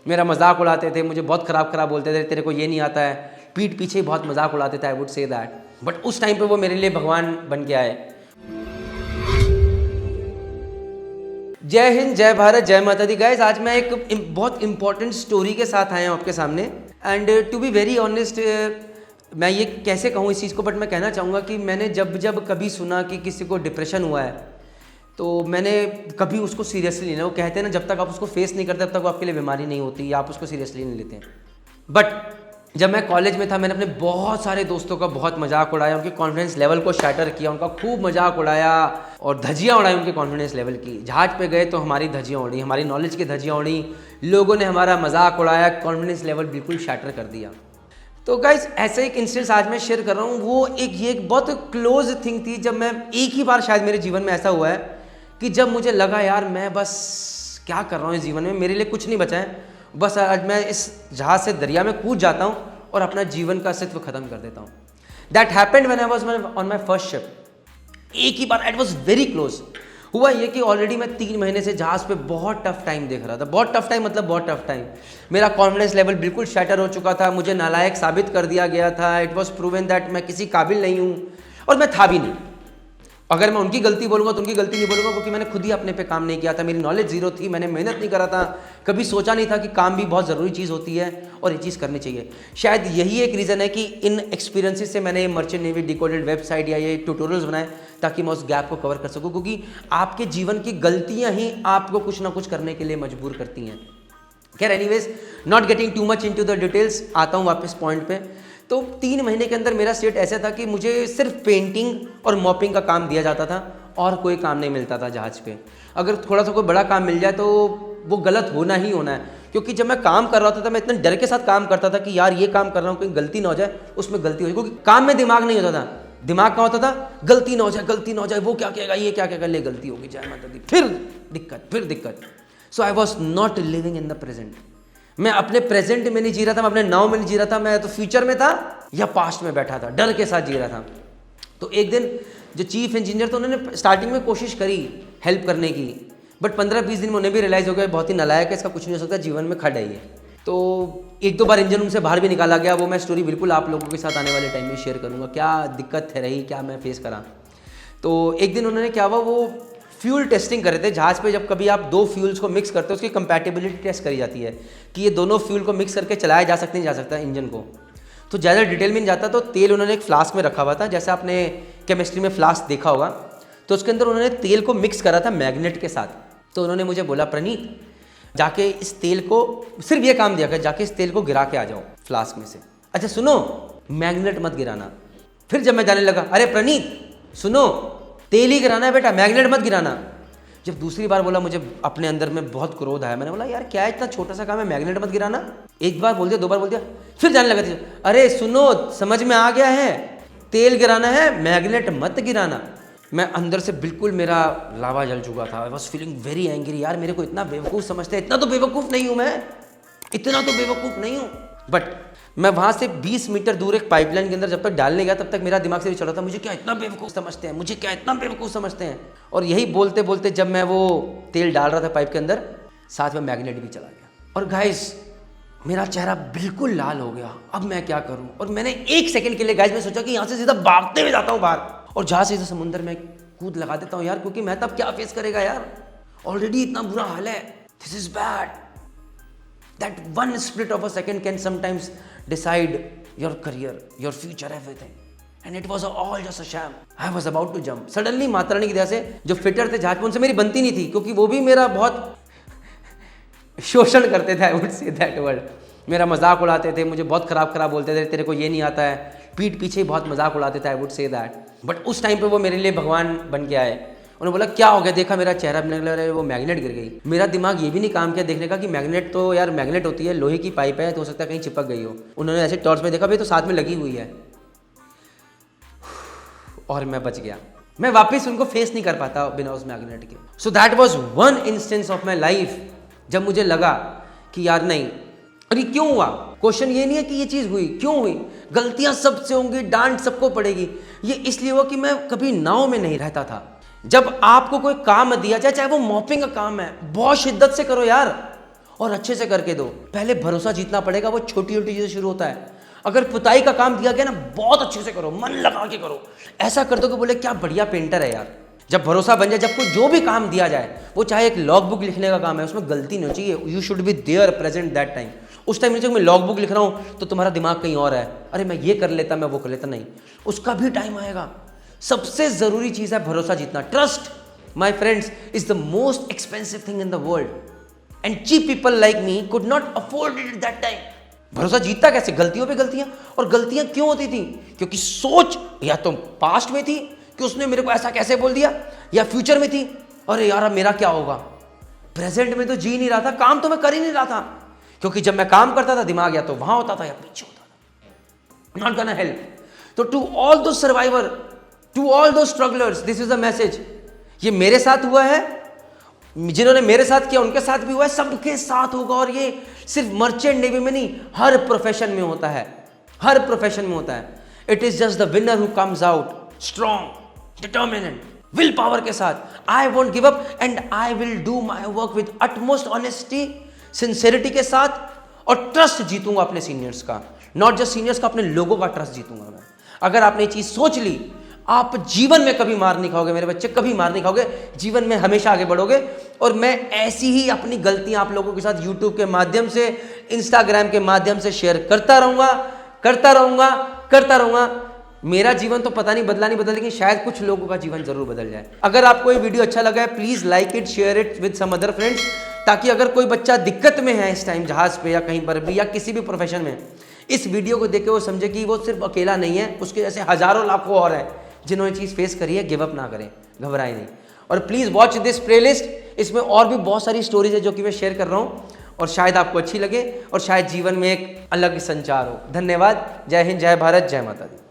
मेरा मजाक उड़ाते थे, मुझे बहुत ख़राब ख़राब बोलते थे, तेरे को ये नहीं आता है, पीठ पीछे ही बहुत मजाक उड़ाते थे, I would say that. But उस टाइम पे वो मेरे लिए भगवान बन के आए। जय हिंद, जय भारत, जय माता दी। गाइस, आज मैं एक बहुत इंपॉर्टेंट स्टोरी के साथ आया हूँ आपके सामने। And to be very honest, मैं ये कैसे कहूँ इस चीज़ को, बट मैं कहना चाहूँगा कि मैंने जब कभी सुना कि किसी को डिप्रेशन हुआ है तो मैंने कभी उसको सीरियसली नहीं लिया। वो कहते हैं ना, जब तक आप उसको फेस नहीं करते तब तक वो आपके लिए बीमारी नहीं होती, आप उसको सीरियसली नहीं लेते हैं। बट जब मैं कॉलेज में था, मैंने अपने बहुत सारे दोस्तों का बहुत मजाक उड़ाया, उनके कॉन्फिडेंस लेवल को शैटर किया, उनका खूब मजाक उड़ाया और धज्जियाँ उड़ाई उनके कॉन्फिडेंस लेवल की। जहाज पे गए तो हमारी धज्जियाँ उड़ी, हमारी नॉलेज की धज्जियाँ उड़ी, लोगों ने हमारा मजाक उड़ाया, कॉन्फिडेंस लेवल बिल्कुल शैटर कर दिया। तो गाइस, ऐसे एक इंसिडेंस आज मैं शेयर कर रहा हूँ। वो एक बहुत क्लोज थिंग थी। जब मैं एक ही बार शायद मेरे जीवन में ऐसा हुआ है कि जब मुझे लगा यार मैं बस क्या कर रहा हूँ इस जीवन में, मेरे लिए कुछ नहीं बचा है, बस आज मैं इस जहाज से दरिया में कूद जाता हूँ और अपना जीवन का अस्तित्व खत्म कर देता हूँ। That happened when I was on my first ship. एक ही बार, इट वॉज वेरी क्लोज। हुआ ये कि ऑलरेडी मैं 3 महीने से जहाज पे बहुत टफ टाइम देख रहा था। बहुत टफ टाइम मतलब बहुत टफ टाइम। मेरा कॉन्फिडेंस लेवल बिल्कुल शैटर हो चुका था, मुझे नालायक साबित कर दिया गया था। इट वॉज प्रूवन दैट मैं किसी काबिल नहीं हूँ, और मैं था भी नहीं। अगर मैं उनकी गलती बोलूँगा तो उनकी गलती नहीं बोलूँगा, क्योंकि मैंने खुद ही अपने पे काम नहीं किया था। मेरी नॉलेज जीरो थी, मैंने मेहनत नहीं करा था, कभी सोचा नहीं था कि काम भी बहुत ज़रूरी चीज़ होती है और ये चीज़ करनी चाहिए। शायद यही एक रीज़न है कि इन एक्सपीरियंसेस से मैंने ये मर्चेंट नेवी डिकोडेड वेबसाइट या ये ट्यूटोरियल्स बनाए, ताकि मैं उस गैप को कवर कर सकूँ। क्योंकि आपके जीवन की गलतियाँ ही आपको कुछ ना कुछ करने के लिए मजबूर करती हैं। खैर, anyways, not getting too much into the details, आता हूँ वापस पॉइंट पे। तो 3 महीने के अंदर मेरा स्टेट ऐसा था कि मुझे सिर्फ पेंटिंग और मॉपिंग का काम दिया जाता था और कोई काम नहीं मिलता था जहाज पे। अगर थोड़ा सा कोई बड़ा काम मिल जाए तो वो गलत होना ही होना है, क्योंकि जब मैं काम कर रहा था मैं इतने डर के साथ काम करता था कि यार ये काम कर रहा हूँ, कहीं गलती ना हो जाए, उसमें गलती हो जाए। क्योंकि काम में दिमाग नहीं होता था, दिमाग कहाँ होता था, गलती ना हो जाए, गलती ना हो जाए, वो क्या कहेगा, ये क्या कहेगा, ले गलती होगी, जय माता दी, फिर दिक्कत। So I was not living in the present. मैं अपने प्रेजेंट में नहीं जी रहा था, मैं अपने नाउ में नहीं जी रहा था, मैं तो फ्यूचर में था या पास्ट में बैठा था, डर के साथ जी रहा था। तो एक दिन जो चीफ इंजीनियर थे, उन्होंने स्टार्टिंग में कोशिश करी हेल्प करने की, बट 15-20 दिन में उन्हें भी रियलाइज़ हो गया बहुत ही नालायक है, इसका कुछ नहीं हो सकता, जीवन में खड़ा ही है। तो 1-2 बार इंजन उनसे बाहर भी निकाला गया। वो मैं स्टोरी बिल्कुल आप लोगों के साथ आने वाले टाइम में शेयर करूँगा, क्या दिक्कत रही, क्या मैं फेस करा। तो एक दिन उन्होंने क्या हुआ, वो फ्यूल टेस्टिंग कर रहे थे जहाज पे। जब कभी आप 2 फ्यूल्स को मिक्स करते हो, उसकी कंपैटिबिलिटी टेस्ट करी जाती है कि ये दोनों फ्यूल को मिक्स करके चलाया जा सकता नहीं जा सकता इंजन को। तो ज़्यादा डिटेल में नहीं जाता। तो तेल उन्होंने एक फ्लास्क में रखा हुआ था, जैसे आपने केमिस्ट्री में फ्लास्क देखा होगा, तो उसके अंदर उन्होंने तेल को मिक्स करा था मैग्नेट के साथ। तो उन्होंने मुझे बोला, प्रणीत जाके इस तेल को, सिर्फ ये काम दिया कर, जाके इस तेल को गिरा के आ जाओ फ्लास्क में से। अच्छा सुनो, मैग्नेट मत गिराना। फिर जब मैं जाने लगा, अरे प्रणीत सुनो, तेल ही गिराना है बेटा, मैग्नेट मत गिराना। जब दूसरी बार बोला, मुझे अपने अंदर में बहुत क्रोध आया। मैंने बोला यार क्या इतना छोटा सा काम है, मैग्नेट मत गिराना। एक बार बोल दिया, 2 बार बोल दिया, फिर जाने लगा, अरे सुनो, समझ में आ गया है, तेल गिराना है, मैग्नेट मत गिराना। मैं अंदर से बिल्कुल, मेरा लावा जल चुका था। I was feeling very angry. यार मेरे को इतना बेवकूफ़ समझते हैं, इतना तो बेवकूफ़ नहीं हूँ मैं, इतना तो बेवकूफ़ नहीं हूँ। बट मैं वहाँ से 20 मीटर दूर एक पाइपलाइन के अंदर जब तक डालने गया, तब तक मेरा दिमाग से भी चल रहा था, मुझे क्या इतना बेवकूफ़ समझते हैं, मुझे क्या इतना बेवकूफ़ समझते हैं। और यही बोलते बोलते जब मैं वो तेल डाल रहा था पाइप के अंदर, साथ में मैग्नेट भी चला गया। और गाइस, मेरा चेहरा बिल्कुल लाल हो गया। अब मैं क्या करूं? और मैंने 1 सेकंड के लिए गाइस मैं सोचा कि यहाँ से सीधा भागते हुए जाता हूँ बाहर, और जहाँ से समुद्र में कूद लगा देता हूँ यार, क्योंकि मैं तब क्या फेस करेगा यार, ऑलरेडी इतना बुरा हाल है। This is bad. That 1 split of a second can sometimes decide your career, your future, everything. And it was all just a sham. I was about to jump. Suddenly Mata Rani की दया से जो fitter थे जहाज पे, उनसे मेरी बनती नहीं थी, क्योंकि वो भी मेरा बहुत शोषण करते थे। I would say that word. मेरा मजाक उड़ाते थे, मुझे बहुत खराब बोलते थे, तेरे को ये नहीं आता है, पीठ पीछे ही बहुत मजाक उड़ाते थे। I would say that. But उस टाइम पे वो मेरे लिए भगवान बन के आए। उन्होंने बोला क्या हो गया, देखा मेरा चेहरा बनने लगा, वो मैग्नेट गिर गई। मेरा दिमाग ये भी नहीं काम किया देखने का कि मैग्नेट तो यार मैग्नेट होती है, लोहे की पाइप है, तो हो सकता है कहीं चिपक गई हो। उन्होंने ऐसे टॉर्च में देखा, भाई तो साथ में लगी हुई है, और मैं बच गया। मैं वापस उनको फेस नहीं कर पाता बिना उस मैग्नेट के। So that was 1 instance of my life जब मुझे लगा कि यार नहीं। और ये क्यों हुआ? क्वेश्चन ये नहीं है कि ये चीज़ हुई, क्यों हुई? गलतियां सबसे होंगी, डांट सबको पड़ेगी। ये इसलिए हुआ कि मैं कभी नाव में नहीं रहता था। जब आपको कोई काम दिया जाए, चाहे वो मॉपिंग का काम है, बहुत शिद्दत से करो यार, और अच्छे से करके दो। पहले भरोसा जीतना पड़ेगा, वो छोटी छोटी चीज़ें शुरू होता है। अगर पुताई का काम दिया गया ना, बहुत अच्छे से करो, मन लगा के करो, ऐसा कर दो कि बोले क्या बढ़िया पेंटर है यार। जब भरोसा बन जाए, जब कोई जो भी काम दिया जाए, वो चाहे एक लॉग बुक लिखने का काम है, उसमें गलती नहीं चाहिए, you should be there present that time. उस टाइम जब मैं लॉग बुक लिख रहा हूँ तो तुम्हारा दिमाग कहीं और है, अरे मैं ये कर लेता, मैं वो कर लेता, नहीं, उसका भी टाइम आएगा। सबसे जरूरी चीज है भरोसा जीतना। Trust my friends is the most expensive thing in the world and cheap people like me could not afford it at that time. भरोसा जीतता कैसे? गलतियों पे गलतियां। और गलतियां क्यों होती थी? क्योंकि सोच या तो पास्ट में थी कि उसने मेरे को ऐसा कैसे बोल दिया, या फ्यूचर में थी, अरे यार अब मेरा क्या होगा। प्रेजेंट में तो जी नहीं रहा था, काम तो मैं कर ही नहीं रहा था, क्योंकि जब मैं काम करता था दिमाग या तो वहां होता था या पीछे होता था। Not gonna help. तो टू ऑल दो सर्वाइवर, टू ऑल दो strugglers, this is the message. ये मेरे साथ हुआ है, जिन्होंने मेरे साथ किया उनके साथ भी हुआ है, सबके साथ होगा। और ये सिर्फ मर्चेंट नेवी में नहीं, हर प्रोफेशन में होता है, हर प्रोफेशन में होता है। It is just the winner who comes out strong, determinant, will power के साथ। I won't give up and I will do my work with utmost honesty, sincerity के साथ, और ट्रस्ट जीतूंगा अपने सीनियर्स का, नॉट जस्ट सीनियर्स का, अपने लोगों का ट्रस्ट जीतूंगा मैं। अगर आपने ये चीज सोच ली, आप जीवन में कभी मार नहीं खाओगे मेरे बच्चे, कभी मार नहीं खाओगे, जीवन में हमेशा आगे बढ़ोगे। और मैं ऐसी ही अपनी गलतियां आप लोगों के साथ यूट्यूब के माध्यम से, इंस्टाग्राम के माध्यम से शेयर करता रहूंगा, करता रहूंगा, करता रहूंगा। मेरा जीवन तो पता नहीं बदला नहीं बदला, लेकिन शायद कुछ लोगों का जीवन जरूर बदल जाए। अगर आपको ये वीडियो अच्छा लगा है, please like it, share it with some other friends, ताकि अगर कोई बच्चा दिक्कत में है इस टाइम जहाज पे या कहीं पर भी या किसी भी प्रोफेशन में, इस वीडियो को देख के वो समझे कि वो सिर्फ अकेला नहीं है, उसके जैसे हजारों लाखों और है जिन्होंने चीज़ फेस करी है। गिव अप ना करें, घबराएं नहीं। और प्लीज़ वॉच दिस प्लेलिस्ट, इसमें और भी बहुत सारी स्टोरीज है जो कि मैं शेयर कर रहा हूँ, और शायद आपको अच्छी लगे और शायद जीवन में एक अलग संचार हो। धन्यवाद। जय हिंद, जय भारत, जय माता दी।